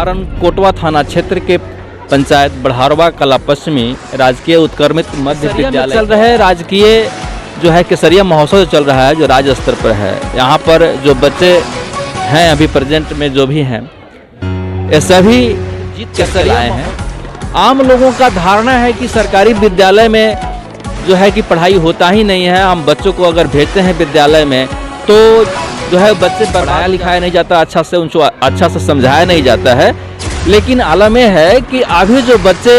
चंपारण कोटवा थाना क्षेत्र के पंचायत बढ़ारवा कला पश्चिमी राजकीय उत्क्रमित मध्य विद्यालय चल रहे राजकीय जो है केसरिया महोत्सव जो चल रहा है, जो राज्य स्तर पर है। यहाँ पर जो बच्चे हैं अभी प्रेजेंट में जो भी हैं, ये सभी जीत केसरिया आए हैं। आम लोगों का धारणा है कि सरकारी विद्यालय में जो है कि पढ़ाई होता ही नहीं है। हम बच्चों को अगर भेजते हैं विद्यालय में तो जो है बच्चे पढ़ाया लिखाया नहीं जाता, अच्छा से उनको अच्छा से समझाया नहीं जाता है। लेकिन आलम यह है कि अभी जो बच्चे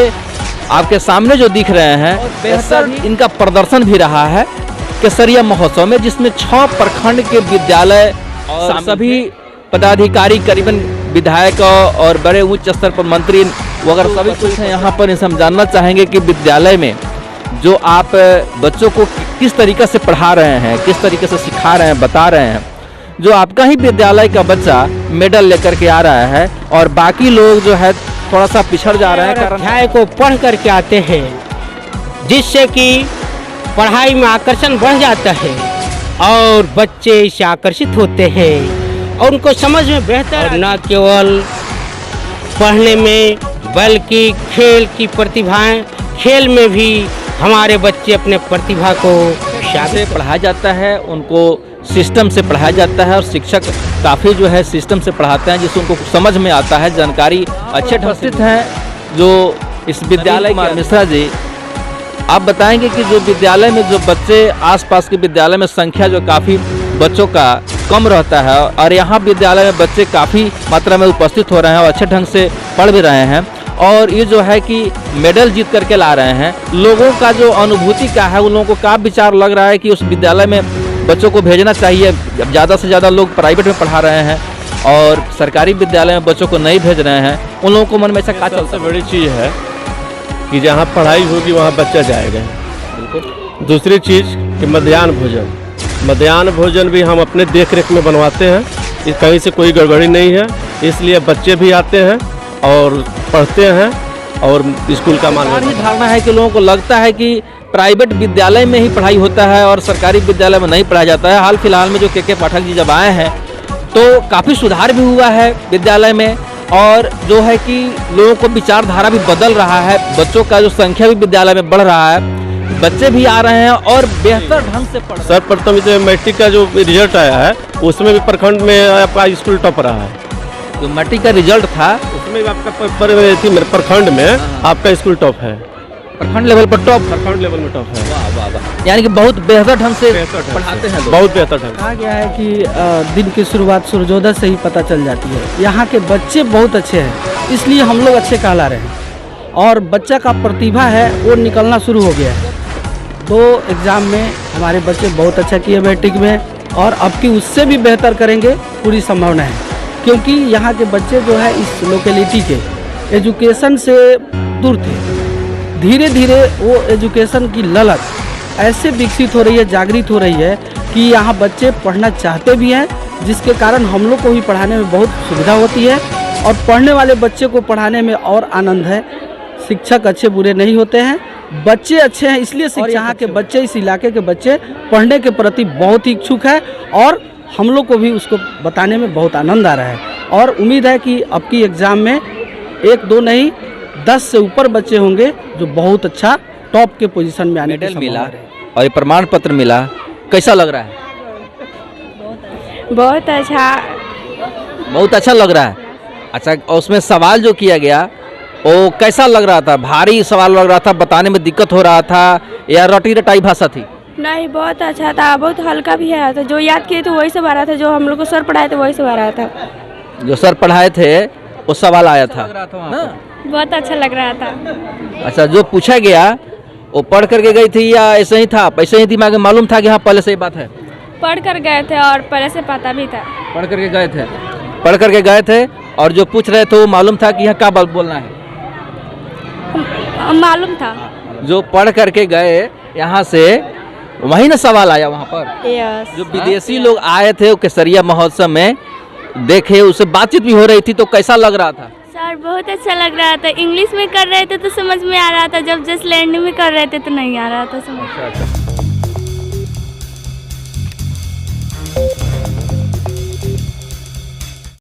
आपके सामने जो दिख रहे हैं, बेहतर इनका प्रदर्शन भी रहा है केसरिया महोत्सव में, जिसमें 6 प्रखंड के विद्यालय और सभी पदाधिकारी, करीबन विधायक और बड़े उच्च स्तर पर मंत्री वगैरह सभी कुछ हैं यहाँ पर। इनसे हम जानना चाहेंगे कि विद्यालय में जो आप बच्चों को किस तरीके से पढ़ा रहे हैं, किस तरीके से सिखा रहे हैं, बता रहे हैं। जो आपका ही विद्यालय का बच्चा मेडल लेकर के आ रहा है और बाकी लोग जो है थोड़ा सा पिछड़ जा रहे हैं। अध्याय को पढ़ करके आते हैं, जिससे कि पढ़ाई में आकर्षण बढ़ जाता है और बच्चे इससे आकर्षित होते हैं और उनको समझ में बेहतर, न केवल पढ़ने में बल्कि खेल की प्रतिभाएं, खेल में भी हमारे बच्चे अपने प्रतिभा को से पढ़ाया जाता है, उनको सिस्टम से पढ़ाया जाता है और शिक्षक काफ़ी जो है सिस्टम से पढ़ाते हैं, जिससे उनको समझ में आता है। जानकारी अच्छे उपस्थित हैं जो इस विद्यालय के मिश्रा जी, आप बताएंगे कि जो विद्यालय में जो बच्चे आसपास के विद्यालय में संख्या जो काफ़ी बच्चों का कम रहता है और यहाँ विद्यालय में बच्चे काफ़ी मात्रा में उपस्थित हो रहे हैं और अच्छे ढंग से पढ़ भी रहे हैं और ये जो है कि मेडल जीत करके ला रहे हैं। लोगों का जो अनुभूति का है, उन लोगों को क्या विचार लग रहा है कि उस विद्यालय में बच्चों को भेजना चाहिए? ज़्यादा से ज़्यादा लोग प्राइवेट में पढ़ा रहे हैं और सरकारी विद्यालय में बच्चों को नहीं भेज रहे हैं। उन लोगों को मन में ऐसा क्या चलता? सबसे बड़ी चीज़ है कि जहाँ पढ़ाई होगी वहाँ बच्चा जाएगा। दूसरी चीज़ कि मध्याह्न भोजन भी हम अपने देख रेख में बनवाते हैं, कहीं से कोई गड़बड़ी नहीं है, इसलिए बच्चे भी आते हैं और पढ़ते हैं और स्कूल का मानना धारणा है कि लोगों को लगता है कि प्राइवेट विद्यालय में ही पढ़ाई होता है और सरकारी विद्यालय में नहीं पढ़ाया जाता है। हाल फिलहाल में जो के पाठक जी जब आए हैं तो काफ़ी सुधार भी हुआ है विद्यालय में और जो है कि लोगों को विचारधारा भी बदल रहा है। बच्चों का जो संख्या भी विद्यालय में बढ़ रहा है, बच्चे भी आ रहे हैं और बेहतर ढंग से पढ़। सर्वप्रथम जो मैट्रिक का जो रिजल्ट आया है उसमें भी प्रखंड में आपका स्कूल टॉप रहा है। जो मैट्रिक का रिजल्ट था उसमें भी आपका प्रखंड में आपका स्कूल टॉप है, प्रखंड लेवल पर टॉप, प्रखंड लेवल में टॉप है। वाह वाह वाह, यानी कि बहुत बेहतर ढंग से पढ़ाते हैं लोग। बहुत बेहतर ढंग। कहा गया है कि दिन की शुरुआत सूर्योदय से ही पता चल जाती है। यहाँ के बच्चे बहुत अच्छे हैं, इसलिए हम लोग अच्छे कहला रहे हैं और बच्चा का प्रतिभा है वो निकलना शुरू हो गया है। 2 एग्ज़ाम में हमारे बच्चे बहुत अच्छा किए मैट्रिक में और अब की उससे भी बेहतर करेंगे, पूरी संभावना है, क्योंकि यहाँ के बच्चे जो है इस लोकेलिटी के एजुकेशन से दूर थे। धीरे धीरे वो एजुकेशन की ललक ऐसे विकसित हो रही है, जागृत हो रही है कि यहाँ बच्चे पढ़ना चाहते भी हैं, जिसके कारण हम लोग को भी पढ़ाने में बहुत सुविधा होती है और पढ़ने वाले बच्चे को पढ़ाने में और आनंद है। शिक्षक अच्छे बुरे नहीं होते हैं, बच्चे अच्छे हैं, इसलिए यहाँ के बच्चे, इस इलाके के बच्चे पढ़ने के प्रति बहुत ही इच्छुक है और हम लोग को भी उसको बताने में बहुत आनंद आ रहा है और उम्मीद है कि अब की एग्ज़ाम में 1-2 नहीं 10 से ऊपर बच्चे होंगे जो बहुत अच्छा टॉप के पोजीशन में आने मेडल मिला और ये प्रमाण पत्र मिला। कैसा लग रहा है? बहुत अच्छा लग रहा है। अच्छा, उसमें सवाल जो किया गया वो कैसा लग रहा था? भारी सवाल लग रहा था, बताने में दिक्कत हो रहा था या रटी रटाई भाषा थी? नहीं, बहुत अच्छा था, बहुत हल्का भी है। तो जो याद किए थे वही सब आ रहा था, जो हम लोग को सर पढ़ाए थे वही सब आ रहा था। जो सर पढ़ाए थे वो सवाल आया था ना? बहुत अच्छा लग रहा था। अच्छा, जो पूछा गया वो पढ़ करके गई थी या ऐसे ही था? ऐसे ही दिमाग में मालूम था कि हाँ पहले से ये बात है? पढ़ कर गए थे और पहले से पता भी था। पढ़ करके गए थे और जो पूछ रहे थे वो मालूम था कि यहाँ क्या बोलना है? मालूम था। जो पढ़ करके गए यहाँ से वही ना सवाल आया वहाँ पर? यस। जो विदेशी लोग आए थे वो केसरिया महोत्सव में देखे, उससे बातचीत भी हो रही थी, तो कैसा लग रहा था? सर बहुत अच्छा लग रहा था। इंग्लिश में कर रहे थे तो समझ में आ रहा था, जब जस्ट लैंडिंग में कर रहे थे तो नहीं आ रहा था समझ। अच्छा।